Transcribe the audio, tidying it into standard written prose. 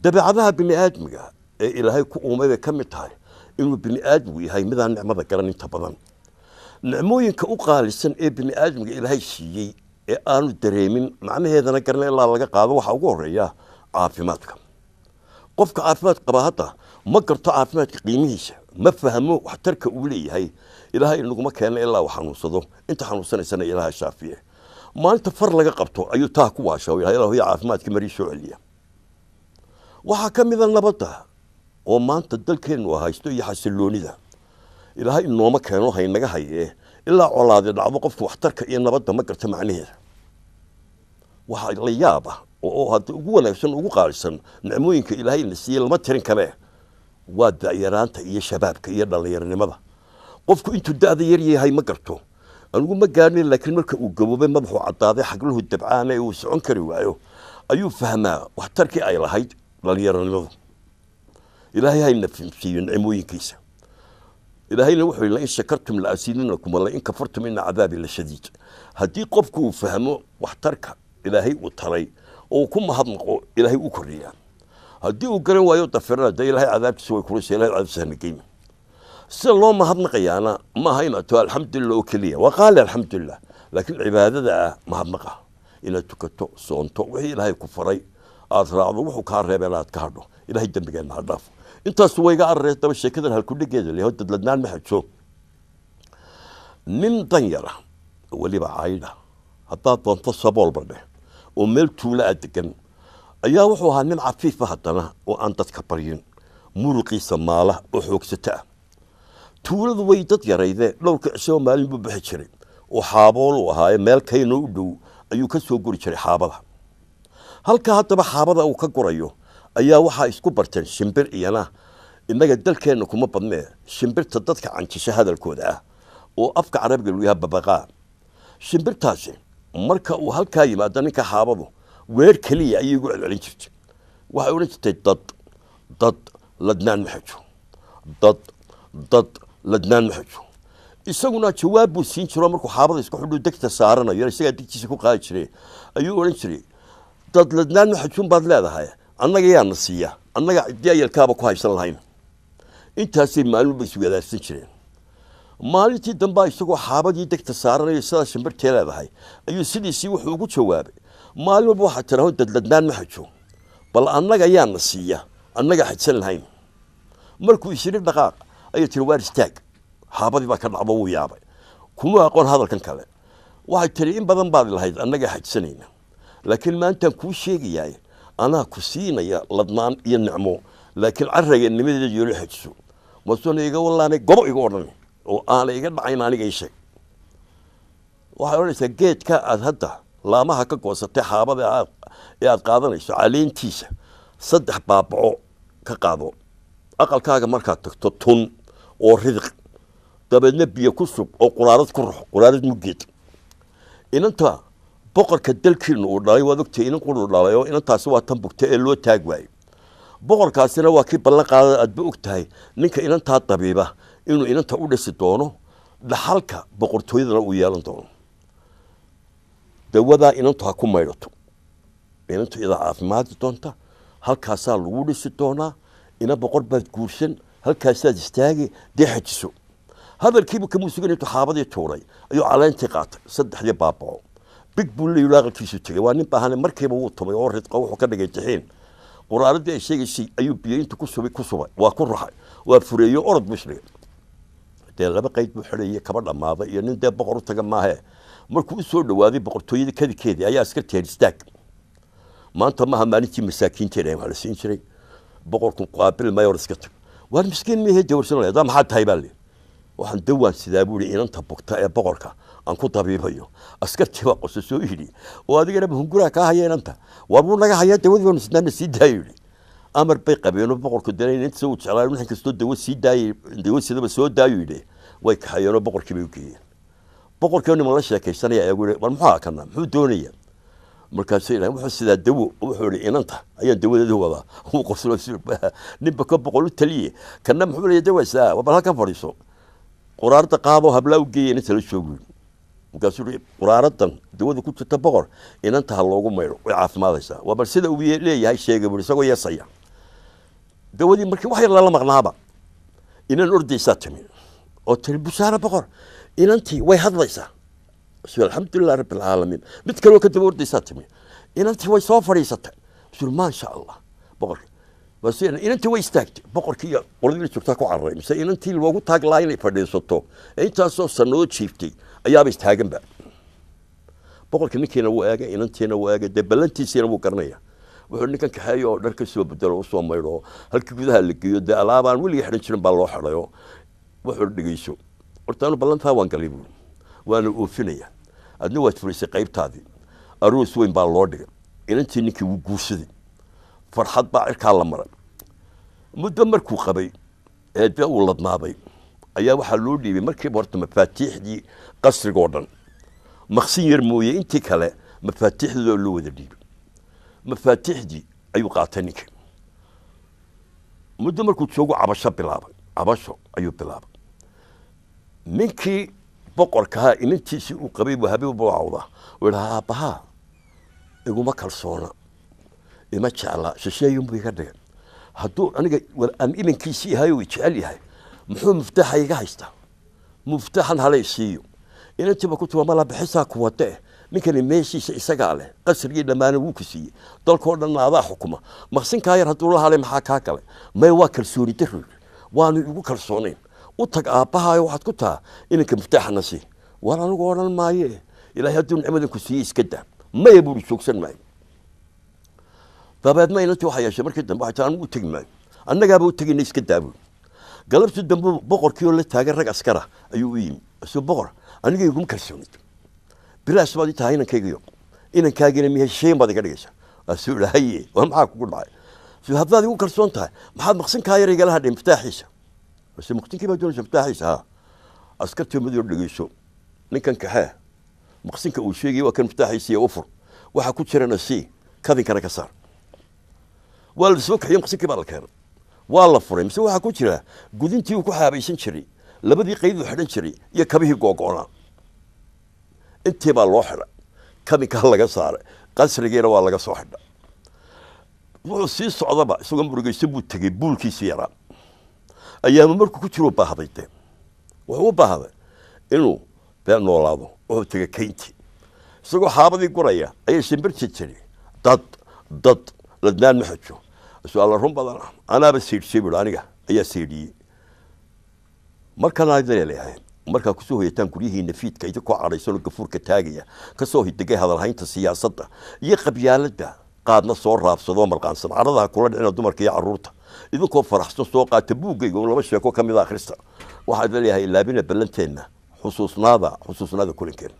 dabeecadaha bini aadmiga ee ilaahay ku uumay ka mid tahay inuu bini aadmigu yahay midaan nicmada garan inta badan nicmooyinka u qaalisan ee bini aadmiga ilaahay siiyey ee aanu dareemin macnaheedana garan ilaa laga qaado waxa ugu horeeya caafimaadka qofka caafimaad qaba hadda ma garto caafimaadka qiimihiisa ma fahmo waxtarka uu leeyahay ilaahay inaguma keeno ilaa uu xanuunsado inta xanuunsanaysana ilaahay shaafiye maalinta far laga qabto ayuu taa ku waashaa ilaahay caafimaadka marii soo celiya waxaa ka mid ah nabadda oo maanta dalkeennu haysto iyo xasiloonida ilaahay inooma keeno haynaga hayee ilaa colaade dhacdo qofku waxtarka iyo nabadda ma garta macnaheeda waxaa la yaaba oo hadda ugu wanaagsan ugu qaalisan nicmooyinka ilaahay na siiyey lama tirin karee waa da'yaraanta iyo shabaabka iyo dhallinyaronimada qofku intuu da'da yar yahay ma garto anigu ma gaarnin laakiin marka uu gaboobay madaxuu caddaaday xagluhu dabcaana ee uu socon kari waayo ayuu fahmaa waxtarkii ay lahayd dhallinyaronimadu ilaahay hayna siiyo nicmooyinkiisa ilaahayna wuxuu yidhi in shakartum la asiidinakum wala in kafartum ina cadaabi la shadiid haddii qofku uu fahmo waxtarka ilaahay uu taray oo ku mahadnaqo ilaahay u kordhiyaa haddii uu garan waayo dafirana dee ilaahay cadaabtiisa way kulaysa ilahay cadaabtiisa hana geyna sida loo mahadnaqayaana maaha inaad to alxamdulilah oo keliya waa qaali alxamdulilah laakiin cibaadada ah mahadnaqa inaad tukato soonto wixii ilaahay ku faray aad raacdo wuxuu kaa reebeen aad ka hadho ilaahay dembigeenna ha dhaafo intaas wayga arreys daba sheekadan halkudhigeeda leeyahay dadladnaan ma xajo nin danyara weliba caydha haddaad doonto sabool badhe oo meel tuula a degan ayaa wuxuu ahaa nin cafiifa haddana oo aan dadka baryin muruqiisa maala oo xoogsata ah tuuladu way dad yaraydee dhowrka cisoo maalin buu bixi jiray oo xaabool uu ahaaye meel kaynoo u dhow ayuu ka soo guri jiray xaabada halka haddaba xaabada uu ka gurayo ayaa waxaa isku barteen shimbir iyana innaga dalkeenna kuma badnee shimbirta dadka canjisha hadalkooda ah oo afka carabiga lagu yahaa babaqaa shimbirtaasi marka uu halkaa yimaado ninka xaabadu weer keliya ayay ugu celcelin jirtay waxay odhan jirtay dad ladnaan ma xajo dad ladnaan ma xajo isaguna jawaab buu siin jiro markuu xaabada isku xudhu degta saaranayo isagaa degtiisa ku qaadi jiray ayuu odhan jiray dad ladnaan ma xajuun baad leedahay annaga yaana siiya annaga ciddii ayalkaaba ku haysan lahayn intaasay maalmuba iswadaarsan jireen maalintii dambaa isagoo xaabadii degta saaranayo sidaa shimbirtee leedahay ayuu sidiisii wuxuu ugu jawaabay maalin walba waxaa tiraho dadladnaan ma xajo bal annaga yaana siiya annaga xajsan lahayn markuu isiri dhaqaaq ayay tiri waar istaag xaabadii baa ka dhacdo wuu yaabay kuma aqoon hadalkan kale waxay tiri in badan baad lahayd annaga xajsanayna laakiin maantaan kuu sheegayaay anaa ku siinaya ladnaan iyo nicmo laakiin carrayga nimadeeda yoolo xajiso masuna iga wallaanay gobo iga odhan oo aana iga dhacayn aniga ii sheeg waxay odhanaysaa geedka aad hadda laamaha ka goosatay xaabada ee aad qaadanayso caleentiisa 3 baabaco ka qaado aqalkaaga markaad tagto tun oo ridiq dabeedna biyo ku sug oo quraarad ku ruux quraarad mugeed inanta boqorka dalkiinu uu dhalay waad ogtay inan quru dhalay oo inantaasi waa tan bugta ee loo taag waayey boqorkaasina waa kii ballan qaadada aadba og tahay ninka inantaa dabiiba inuu inanta u dhisi doono dhaxalka boqortooyadana uu yeelan doono dawadaa inantu ha ku maydhato inantu idaa caafimaadi doonta halkaasaa lagu dhisi doonaa ina boqor baad guursan halkaasaad istaagi dee xajiso hadalkiibu kamuu sugan intuu xaabadii tuuray ayuu caleentii qaatay 3 baabaco big buu leeyahay aqalkiisu tagay waa nin baahan markiiba uu tumay oo ridqa wuxuu ka dhigay tixin quraaradii ay sheegaysay ayuu biyo inta ku subay waa ku ruxay waa fureeyo orod mushriga dee laba qayd buu xidhayay kaba dhamaaday iyo nin dee boqor u taga maahe markuu u soo dhawaaday boqortooyada kadikeedii ayaa iska teer istaag maanta maaha maalintii masaakiinteeda waa la siin jiray boqorku qaabil mayor iska tag waa miskiin mehe dawrsan leedahay maxaa tahay baa le waxaan dawaan sidaa buu inanta bugta ee boqorka aan ku dabiibayo askartii waa qoso soo yidhi oo adigana hungura ka haya inanta war buu naga haya dawadii isnaana sii daayay amar bay qabeen boqorku dareyn inta soo jeclaa in kastoo dawo sii daayay dawo sidaba soo daayay way ka hayeen boqorkii bay u geeyeen boqorkii ma la sheekaysanaya ayagu war maxaa kana muxuu doonaya markaas ilaahay wuxuu sidaa dawo wuxuu yiri inanta ayaan dawadeeda wada uu qoslo ninba ka boqol u taliye kana muxuu leeyahay dawasa waba halkan fadhiiso quraarada qaado habla u geeyeen inta la joogo markaas quraaradan dawada ku jirta boqor inanta ha loogu mayro way caafimaadaysaa waa bal sida uu leeyahay sheegay buu isagoo yeesaya dawadii markii wax yar lala maqnaaba inan ordaysaa timi oo tiri bushaara boqor inantii way hadlaysaa alxamdulilah rabbi alcaalamiin mid kaloo ka daba ordaysaa timi inantii way soo fadhiisatay maasha allah boqorka bas inantii way istaagtay boqorkii iyo qoladii joogtaa ku cararay mise inantii loogu taag lahaa inay fadhiisato intaasoo sanoo jiiftay ayaaba istaaganba boqorka ninkiina wuu eegay inantiina wuu eegay dee ballantiisiina wuu garanaya wuxuu ninkan kaxeeyo oo dhar ka soo bedelo u soo maydho halkii gudaha la geeyo dee alaabaan weligii xidhan jirin baa loo xidhayo wuxuu dhegeyso horta anu ballantaa waan galay buuri waana oofinaya adna waad fulisay qaybtaadii aroos weyn baa loo dhigay inantii ninkii wuu guursaday farxad baa cirkaa la maray muddo markuu qabay ee dee uu ladnaabay ayaa waxaa loo dhiibay markiiba horta mafaatiixdii qasrigoo dhan maqsin yar mooye intii kale mafaatiixdoo loo wada dhiibay mafaatiixdii ayuu qaatay ninkii muddo markuu joogo cabasho ayuu bilaabay ninkii boqorkahaa inantiisii uu qabay buu habiib u cawdaa uu yidhaha aabbahaa iguma kalsoona ima jeclaa shisheeyunbuu iga dhigay hadduu aniga aan ilankiisii yahay oo jecel yahay muxuu muftaaxa iga haystaa muftaaxan halay siiyo inantiiba ku tuwa mala bixisaa ku wade ninkani meeshiisa isagaa leh qasrigii dhammaana wuu ku siiyey dalkoo dhanna adaa xukuma maqsinkaa yar hadduu la halay maxaa kaa kale may waa kalsooni darro waanu igu kalsoonayn u tag aabbahaayo waxaad ku taha inanka muftaaxana sii war anigu odhan maaye ilaahay hadduu nicmadan ku siiyey iska daa maya buuri joogsan maayo dabeedna inantii waxaa yeeshay markii dambe waxay taa anigu u tegi maayo annagaaba u tegayna iska daa buuri galabtii dambe boqorkii oo la taagan rag askara ayuu u yimi isuu boqor aniga iguma kalsoonid bilaash baad i tahay inankaygiyo inankaagina miya shisheeyan baad iga dhigaysaa waasuu idhahaye waa maxaa kugu dhacay suu haddaad igu kalsoon tahay maxaad maqsinkaa yar igala hadhay miftaaxiisa base maqsinkii baa doonaysa miftaaxiisa ha askartii madiyo dhegeyso ninkan kaxee maqsinka uu sheegayay waa kan miftaaxiisa iyo u fur waxaa ku jirana sii kadinkana ka saar waa la soo kaxiyo maqsinkii baa la keenay waa la furay mise waxaa ku jira gudintii uu ku xaabaysan jiray labadii qayd uu xidhan jiray iyo kabihii googo'naa intii baa loo xidhay kadinkaa laga saaray qasrigiina waa laga soo xidhay wuxuu sii socdaba isagoo murugayso buu tegey buulkiisii yaraa ayaama markuu ku jiruu baahday dee wuxuu u baahday inuu dee noolaado wuxuu tegey kayntii isagoo xaabadii guraya ayay shimbirti tiri dad ladnaan ma xejo su-aalla run badan anaaba siidhshay buui aniga ayaa siidhiyey markaan leeyahay markaa kusoo hoyataan guryihiina fiidka idinkoo cadhaysanoo gafuurka taagaya kasoo hidegay hadalhaynta siyaasadda iyo qabyaaladda qaadna soo raabsadoo marqaansan cadhadaha kula dhicina dumarka iyo carruurta idinkoo faraxsan soo qaata buuggayga oo laba sheeko ka mid a akhrista waxaad leeyahay ilaabina ballanteenna xusuusnaada kulankeena